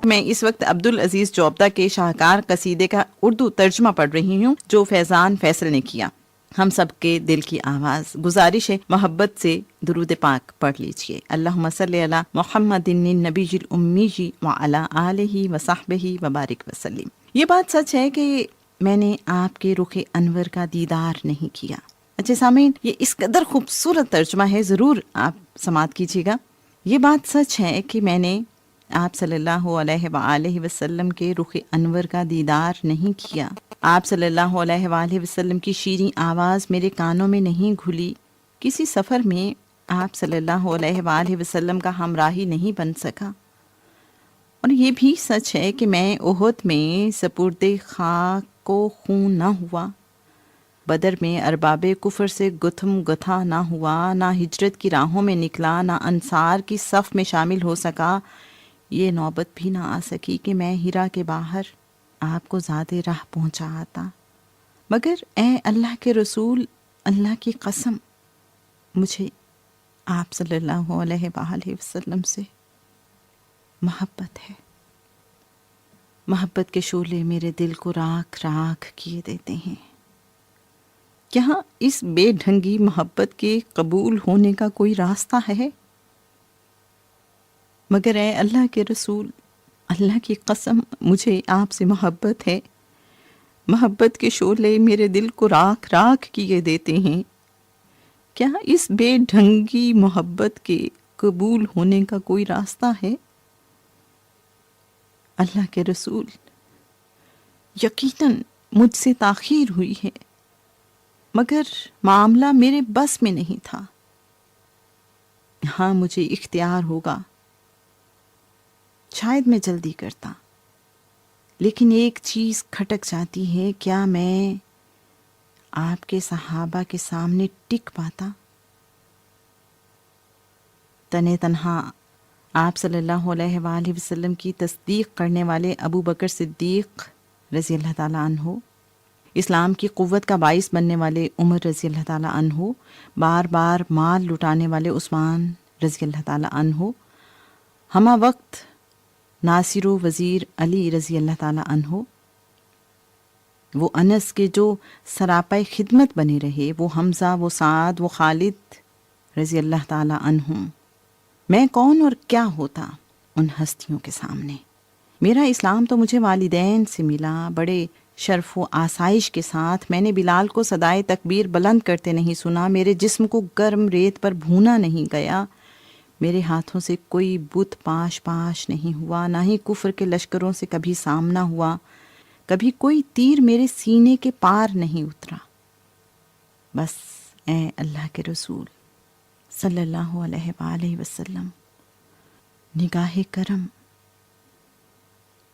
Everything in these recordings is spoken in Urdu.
میں اس وقت عبدالعزیز جوبدہ کے شاہکار قصیدے کا اردو ترجمہ پڑھ رہی ہوں جو فیضان فیصل نے کیا۔ ہم سب کے دل کی آواز، گزارش ہے محبت سے درود پاک پڑھ لیجئے۔ اللہم صلی علی محمد النبی الامی وعلی آلہ وصحبہ وبارک وسلم۔ یہ بات سچ ہے کہ میں نے آپ کے رخ انور کا دیدار نہیں کیا۔ اچھے سامعین، یہ اس قدر خوبصورت ترجمہ ہے، ضرور آپ سماعت کیجیے گا۔ یہ بات سچ ہے کہ میں نے آپ صلی اللہ علیہ وآلہ وسلم کے رخ انور کا دیدار نہیں کیا۔ آپ صلی اللہ علیہ وآلہ وسلم کی شیریں آواز میرے کانوں میں نہیں گھلی۔ کسی سفر میں آپ صلی اللہ علیہ وآلہ وسلم کا ہمراہی نہیں بن سکا۔ اور یہ بھی سچ ہے کہ میں احد میں سپرد خاک کو خون نہ ہوا، بدر میں ارباب کفر سے گتھم گتھا نہ ہوا، نہ ہجرت کی راہوں میں نکلا، نہ انصار کی صف میں شامل ہو سکا۔ یہ نوبت بھی نہ آ سکی کہ میں ہیرا کے باہر آپ کو زیادہ راہ پہنچا آتا، مگر اے اللہ کے رسول، اللہ کی قسم مجھے آپ صلی اللہ علیہ وآلہ وسلم سے محبت ہے۔ محبت کے شعلے میرے دل کو راکھ راکھ کیے دیتے ہیں۔ کیا اس بے ڈھنگی محبت کے قبول ہونے کا کوئی راستہ ہے؟ مگر اے اللہ کے رسول، اللہ کی قسم مجھے آپ سے محبت ہے۔ محبت کے شعلے میرے دل کو راکھ راکھ کیے دیتے ہیں۔ کیا اس بے ڈھنگی محبت کے قبول ہونے کا کوئی راستہ ہے؟ اللہ کے رسول، یقیناً مجھ سے تاخیر ہوئی ہے، مگر معاملہ میرے بس میں نہیں تھا۔ ہاں مجھے اختیار ہوگا، شاید میں جلدی کرتا، لیکن ایک چیز کھٹک جاتی ہے، کیا میں آپ کے صحابہ کے سامنے ٹک پاتا؟ تنے تنہا آپ صلی اللہ علیہ وآلہ وسلم کی تصدیق کرنے والے ابو بکر صدیق رضی اللہ تعالیٰ عنہ، اسلام کی قوت کا باعث بننے والے عمر رضی اللہ تعالیٰ عنہ، بار بار مال لٹانے والے عثمان رضی اللہ تعالیٰ عنہ، ہمہ وقت ناصر و وزیر علی رضی اللہ تعالیٰ عنہ، وہ انس کے جو سراپے خدمت بنے رہے، وہ حمزہ، وہ سعد، وہ خالد رضی اللہ تعالیٰ عنہم۔ میں کون اور کیا ہوتا ان ہستیوں کے سامنے؟ میرا اسلام تو مجھے والدین سے ملا، بڑے شرف و آسائش کے ساتھ۔ میں نے بلال کو صدائے تکبیر بلند کرتے نہیں سنا، میرے جسم کو گرم ریت پر بھونا نہیں گیا، میرے ہاتھوں سے کوئی بت پاش پاش نہیں ہوا، نہ ہی کفر کے لشکروں سے کبھی سامنا ہوا، کبھی کوئی تیر میرے سینے کے پار نہیں اترا۔ بس اے اللہ کے رسول صلی اللہ علیہ وآلہ وسلم، نگاہ کرم،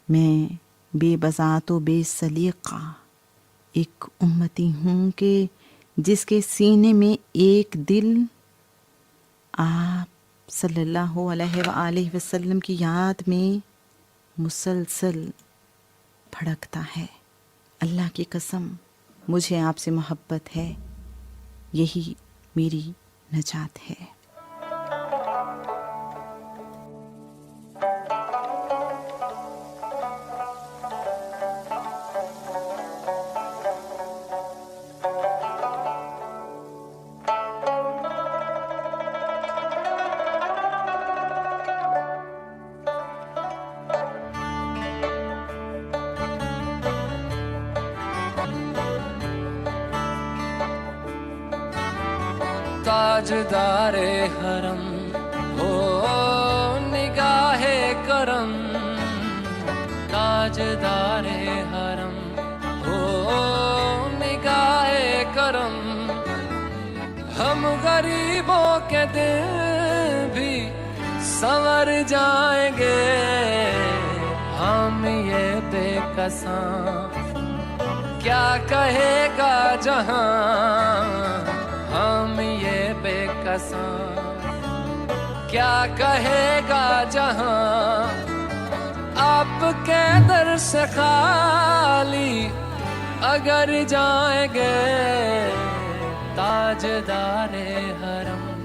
میں بے بذات و بے سلیقہ ایک امتی ہوں کہ جس کے سینے میں ایک دل آپ صلی اللہ علیہ وآلہ وسلم کی یاد میں مسلسل بھڑکتا ہے۔ اللہ کی قسم مجھے آپ سے محبت ہے، یہی میری نجات ہے۔ تاجدار حرم ہو نگاہ کرم، تاجدار حرم ہو نگاہ کرم، ہم غریبوں کے دل بھی سنور جائیں گے، ہم یہ بے کساں کیا کہے گا جہاں، ہم یہ بے کساں کیا کہے گا جہاں، آپ کے در سے خالی اگر جائیں گے، تاجدار حرم